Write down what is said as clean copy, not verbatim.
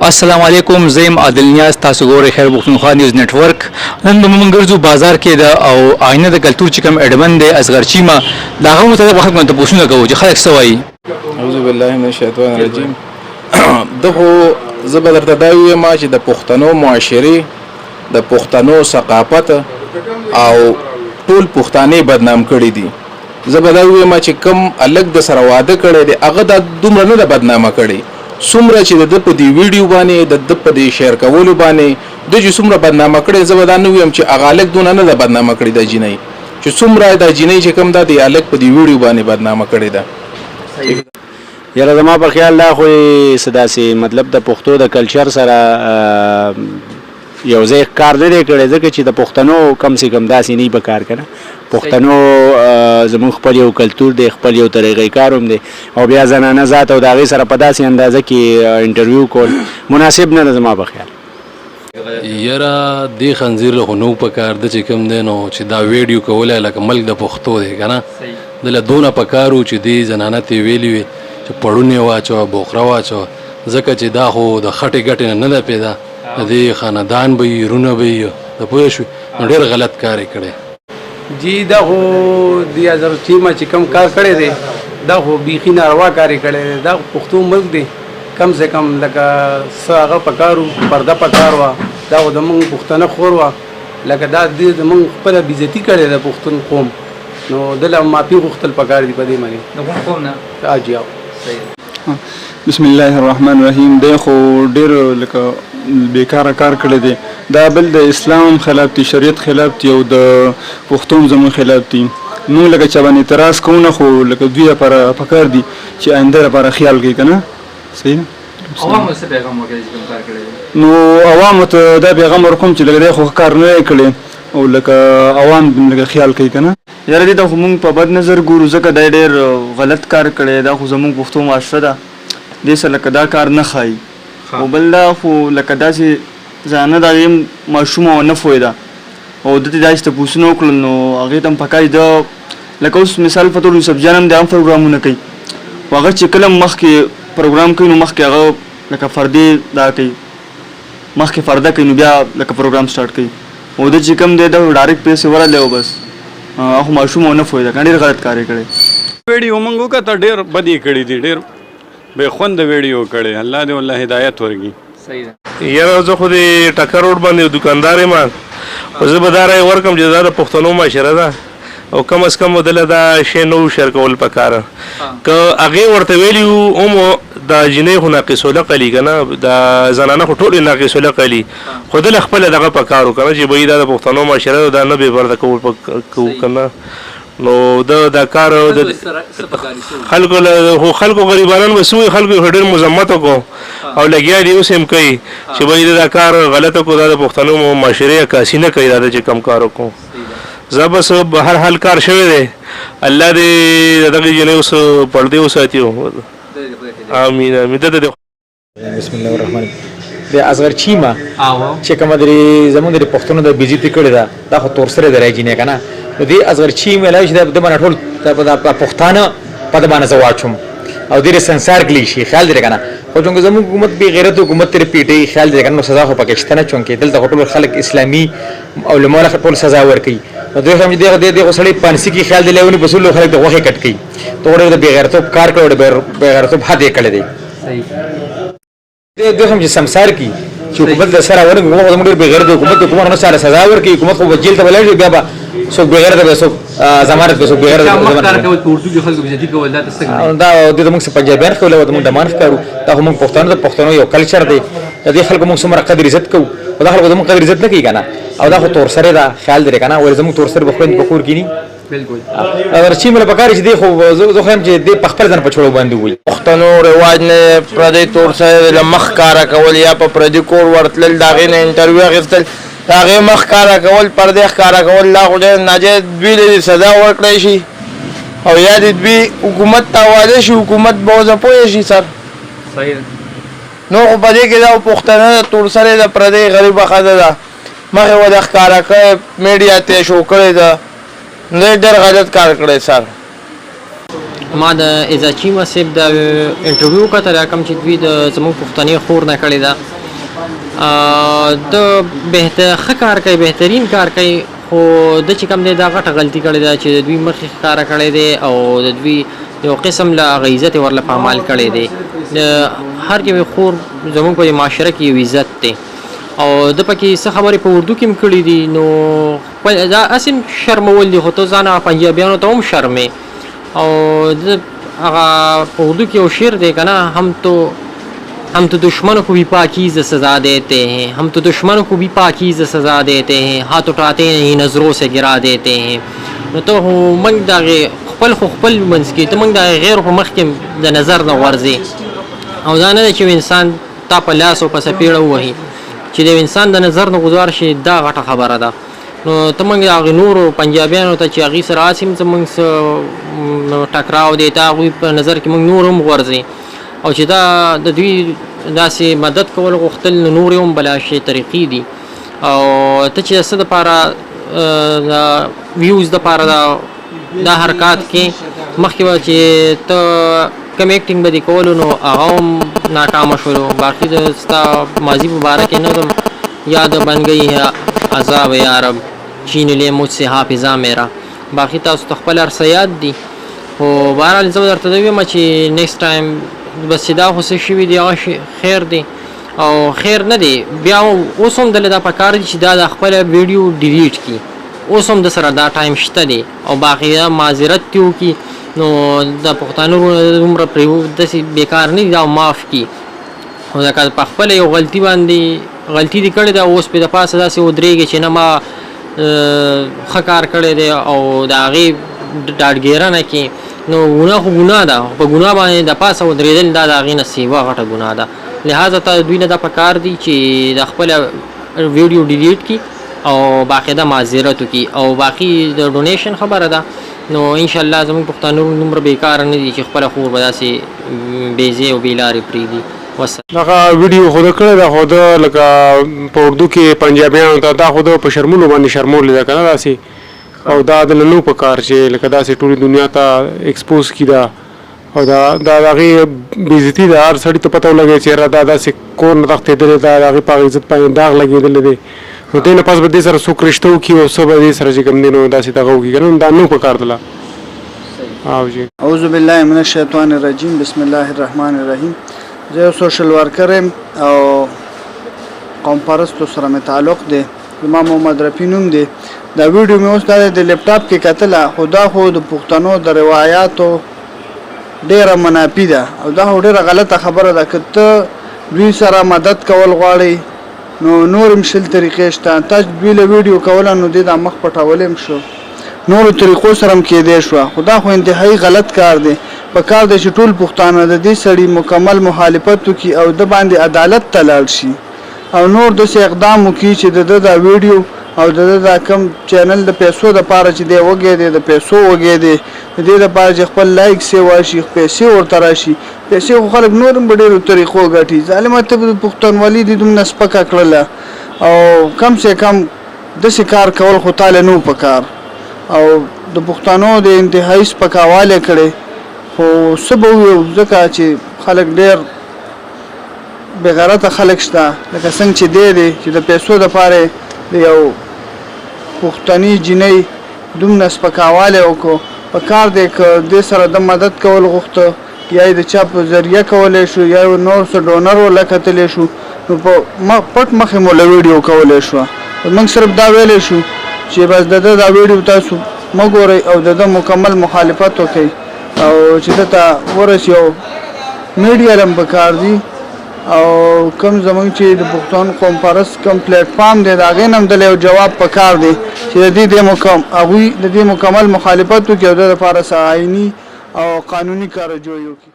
السلام علیکم زیم عادل نیاز تاسو ګورئ خیر پښتونخوا نیوز نتورک نن به موږ ګرځو بازار کې د او آینه د کلتور چې کوم اډمن دی اصغر چیمه دا هغه متعلق وخت ته پوښتنه کوو چې خلک څه وایي. اعوذ بالله من الشیطان الرجیم. دغه زه به درته دا وایم چې د پښتنو معاشري د پښتنو ثقافت او ټول پښتانه بدنام کړي دي. زه به دا وایم چې کم الګ د سره واده کړي دي هغه د دومره نه د بدنامه کړي څومره چې د په دې ویډیو باندې د په دې شیر کولو باندې د چې څومره بدنامه کړي زه به دا نه وایم چې هغه الګ دونه نه د بدنامه کړي د جنۍ چې څومره د جنۍ چې کم د الګ په دې ویډیو باندې بدنامه کړي ده. یاره زما په خیال دا خو سداسي مطلب د پښتو د کلچر سره یو ځای کار نه دی کړی ځکه چې د پښتنو کم سي کم داسې نه به کار کنه پښتنو زموږ خپل یو کلتور دی خپل یو طریقې کار هم دی او بیا زنانه ذات او د هغې سره په داسې اندازه کې انټرویو کول مناسب نه ده زما په خیال. یاره دې خنزیر له خو نو په کار ده چې کوم دی نو چې دا ویډیو کولی لکه ملک د پښتو دی که نه دله دونه په کار و چې دې زنانه ته یې ویلي وي چې پړونې واچوه بوخره واچوه ځکه چې دا خو د خټې ګټې نه ده پیدا د دې خاندان به یې رونه به یې د پوه شوې نو ډېر غلط کار یې کړی. جی دا خو د اصغر چیمه چې کم کار کړی دی دا خو بیخي ناروا کار یې کړی دی. دا پښتو ملک دی کم سے کم لکه څه هغه پکار و پرده پکار وه دا خو زمونږ پښتنه خور وه لکه دا دې زمونږ خپله بېزتي کړې ده پښتون قوم نو دله معافي غوښتل پکار دي په دې باندې د کوم قوم نه جی بسم الله الرحمن الرحیم. دی خو ډېر لکه بیکاره کار کړی دی دا بل د اسلام خلاف دی شریعت خلاف دی او د پښتون زموږ خلاف دی. موږ لکه چا باندې اعتراض کوو نه خو لکه دوی لپاره پکار دي چې آینده لپاره خیال کوي که نه صحیح ده. عوامو څه پیغام ورکوي چې کوم کار کړی دی نو عوامو ته دا پیغام ورکوم چې لکه دی خو کار نه دی کړی او لکه عوام لکه خیال کوي که نه. یاره دې ته خو مونږ په بد نظر ګورو ځکه دی ډېر غلط کار کړی دا خو زموږ پښتو معاشره ده دې سره لکه دا کار نه ښایي او بل دا خو لکه داسې ځانه د هغې ماشومه ونه فویده او ده ته داسې تپوسونه وکړل نو هغې ته هم پکار ده لکه اوس مثال په توګر یوسف جان هم د هم پروګرامونه کوي خو هغه چې کله مخکې پروګرام کوي نو مخکې هغه لکه فردي دا کوي مخکې فرده کوي نو بیا لکه پروګرام سټارټ کوي او ده چې کوم دی د ډایرکټ پیسې ورلی او بس هغه ماشومه ونه فویده کنه ډېر غلط کار یې کړی. ویډیو موږ وکړه ډېر بد یې کړي دي ډېر بې خونده ویډیو کړی الله دې والله هدایت ورکړي. یاره زه خو د ټکر روډ باندې دکاندار یم خو زه به دا رایې ورکړم چې دا د پښتنو معاشره ده او کم از کم دله دا شی نه شیر کول پکاره که هغې ورته ویلي وو هم د جنۍ خو ناقص العقلي که نه د زنانه خو ټولې ناقص العقلي خو دله خپله دغه پکار و که نه چې به دا د پښتنو معاشره ده دا نه بې پرده کوو که نه نو دا کار خلکو خو خلکو غریبانان به څه خلکو یې ډېر مذمت وکړو او لګیا دي اوس هم کوي چې به دا کار غلطه کړو دا د پښتنو معاشرې عکاسي نه کوي دا چې کم کار وکړو. زه بس به هر حال کار شوی دی الله دې دغه جنۍ اوس پردې وساتي امین امین. بسم الله الرحمن الرحیم. د اصغر چیمه چې کومه زموږ د پښتنو د بېزتي کړې ده دا خو تور سره دی راجینې که نه نو دې اصغر چیمه ویلی چې د باندې ټول پښتانه په ده باندې زه واچوم او ډېرې سنسار کړي شي خیال دی که نه خو چونکې زموږ حکومت بې غیرت حکومت ترې پیټوي خیال دی که نه نو سزا خو پکې شته نه چونکې دلته خو ټول خلک اسلامي علماء ټول سزا ورکوي نو دوی هم دې خو سړی پانسي کې خیال دی لیوني بسولو خلک د غوښې کټ کوي ته خو ډېر د بې غیرتوب کار کړی او د بې غیرتوب حد یې کړی دی. دوی هم چې سمسار کړي چې حکومت د سره ورنګ حکومت زموږ ډېر بې غیرت حکومت نه سره سزا ورکوي حکومت خو به جیل ته به لاړ شي بیا به څوک بې غیرته به څوک ضمانت به څوک بې غیرته دا دې زموږ څه پنجابیان ښکول او زموږ ډمان ښکارو دا خو موږ پښتانه د پښتنو یو کلچر دی د دې خلکو موږ څومره قدر عزت کوو او دا خلکو زموږ قدر عزت نه کوي که نه او دا خو تور سرې ده خیال دی که نه ولې زموږ تور سرې به خویندې په کور کې نه بالکل چی مله پکار چې دی خو زه خو یم چې دی په خپل ځان په چړو باندې وي پښتنو رواج نه پردی تور سره له مخ کارا کول یا په پردی کور ورتل دا غي نه انټرویو اخیستل دا غي مخ کارا کول پردی کارا کول لا خو ناجیز دوی سزا ورکړی شي او یا دې دوی حکومت ته واده شي حکومت به وځه پوه شي سر صحیح نو خو په دې کې دا پښتنه تور سره د پردی غریبه ښځه ده مخې وده ښکاره کړی میډیا ته شو کړی ده ډېر غلط کار کړی سر. ما د اعزاز چیمه صاحب د انټرویو کتل کوم چې دوی د زموږ پښتني خور نه کړې ده د ښه کار کوي، بهترین کار کوي، خو د چې کوم دی دا غټه غلطي کړې ده چې د دوی مخې ښکاره کړی دی او د دوی یو قسم له هغه عزت یې ورله پامال کړی دی. د هر یوې خور زموږ په معاشره کې یو عزت دی او د پکې څه خبرې په اردو کې هم کړي دي، نو دا هسې شرمول دي، خو ته ځان پنجابیانو ته هم شرمې. او د هغه په اردو کې یو شعر دی که نه، हम तो दुश्मनों को भी पाकीज़ सज़ा देते हैं, हम तो दुश्मनों को भी पाकीज़ सज़ा देते हैं, हाथ उठाते नहीं नज़रों से गिरा देते हैं. نو ته موږ دغه خپل منځ کې ته موږ د غیر په مخ کې د نظر نه ورځي او دا نه چې انسان تا په لاس او په سپېړه ووهي، چې د انسان د نظر نه ګذار شي دا غټه خبره ده. نو ته موږ د هغې نورو پنجابیانو ته چې هغوی سره هسې هم زموږ څه ټکراو دی، ته هغوی په نظر کې موږ نور هم غورځي او چې دا د دوی داسې مدد کول غوښتل نو نورې هم بلا شي طریقې دي. او ته چې د څه دپاره د ویوز دپاره دا حرکات کې مخکې به چې ته کم ایکټینګ به دې کولو نو هغه هم ناکامه شولو. باقي د ستا ماضي په باره کې نظم یاد بن گئی ہے عذاب یا رب چین لے مجھ سے حافظہ میرا. باقي تاسو ته خپل هر څه یاد دي، خو بهرحال زه به درته ووایم چې نیکسټ ټایم بس چې دا خو څه شوي دي هغه خیر دی او خیر نه دی. بیا اوس هم دله دا پکار دي چې دا د خپله ویډیو ډیلیټ کړي، اوس هم د سره دا ټایم شته دی او باقي معذرت دې وکړي. نو د پښتانه دومره پرې داسې بیکار نه دي، دا معاف کړي. خو ځکه په خپله یو غلطي باندې غلطي دې کړې ده، اوس پې د پاسه داسې ودرېږي چې نه ما ښه کار کړی دی او د هغې ډاډګیرنه کې نو ګناه خو ګناه ده، په ګناه باندې د پاسه ودرېدل دا د هغې نه سیوا غټه ګناه ده. لہذا ته دوی نه دا پکار دي چې د خپله ویډیو ډیلیټ کړي او باقاعده معذرت وکړي. او باقي د ډونیشن خبره ده نو انشاءالله زموږ پښتانه دومره بیکاره نه دي چې خپله خور به داسې بېځې او بېلارې پرېږدي. دغه ویډیو خو ده کړې ده، خو ده لکه په اردو کې پنجابیانو ته دا خو ده په شرمولو باندې شرمولې ده که نه داسې، او دا دله نو په کار چې لکه داسې ټولې دنیا ته ایکسپوز کړي ده او دا د هغې بېعزتي ده. هر سړي ته پته ولګوي چې یاره دا داسې کور نه تښتېدلی ده، د هغې په عزت باندې داغ لګېدلی دی، نو دې نه پس به دې سره څوک رشته وکړي او څه به دې سره چې کوم دی نو داسې دغه وکړي که نه، دا نو په کار دله. اعوذ بالله من الشیطان الرجیم، بسم الله الرحمن الرحیم. زه یو سوشل ورکر یم او قوم پرستو سره مې تعلق دی، زما محمد رفیع نوم دی. دا ویډیو مې اوس دا د لیپټاپ کې کتله، خو دا خو د پښتنو د روایاتو ډېره منافي ده او دا خو ډېره غلطه خبره ده. که ته دوی سره مدد کول غواړئ نو نور هم شل طریقې شته، تاسو دوی له ویډیو کوله نو دې دا مخ پټولی هم شو، نورو طریقو سره هم کېدی شوه، خو دا خو انتهایي غلط کار دی. په کار دی چې ټول پښتانه د دې سړي مکمل مخالفت وکړي او د باندې عدالت ته لاړ شي او نور داسې اقدام وکړي چې د ده دا ویډیو او د ده دا کم چینل د پیسو دپاره چې دی وږی دی، د پیسو وږی دی، د دې دپاره چې خپل لایک سیوا شي، پیسې ورته راشي. پیسې خو خلک نور هم په ډېرو طریقو ګټي. ظالمه ته د پښتونولي دې دومره سپکه کړله او کم سے کم داسې کار کول خو تاله نه په کار او د پښتنو د انتهایي سپکاوالی کړی. خو څه به ووایو ځکه چې خلک ډېر بېغیرته خلک شته، لکه څنګه چې دی چې د پیسو دپاره د یو پښتني جینۍ دومره سپکاوالی وکړو. په کار دی که دې سره د مدد کول غوښته یا یې د چا په ذریعه کولی شو یا یې نور څه ډونر ورله کتلی شو نو په پټ مخې مو له ویډیو کولی شوه. موږ صرف دا ویلی شو چې بس د ده دا ویډیو تاسو مه ګورئ او د ده مکمل مخالفت وکئ او چې ده ته ورسي او میډیا هم پکار دي او کوم زموږ چې د پښتون قوم پرست کوم پلیټفارم دی د هغې نه هم دله یو جواب پکار دی چې هغوی د دې مکمل مخالفت وکړي او د ده دپاره څه آیني او قانوني کارواجویې وکړي.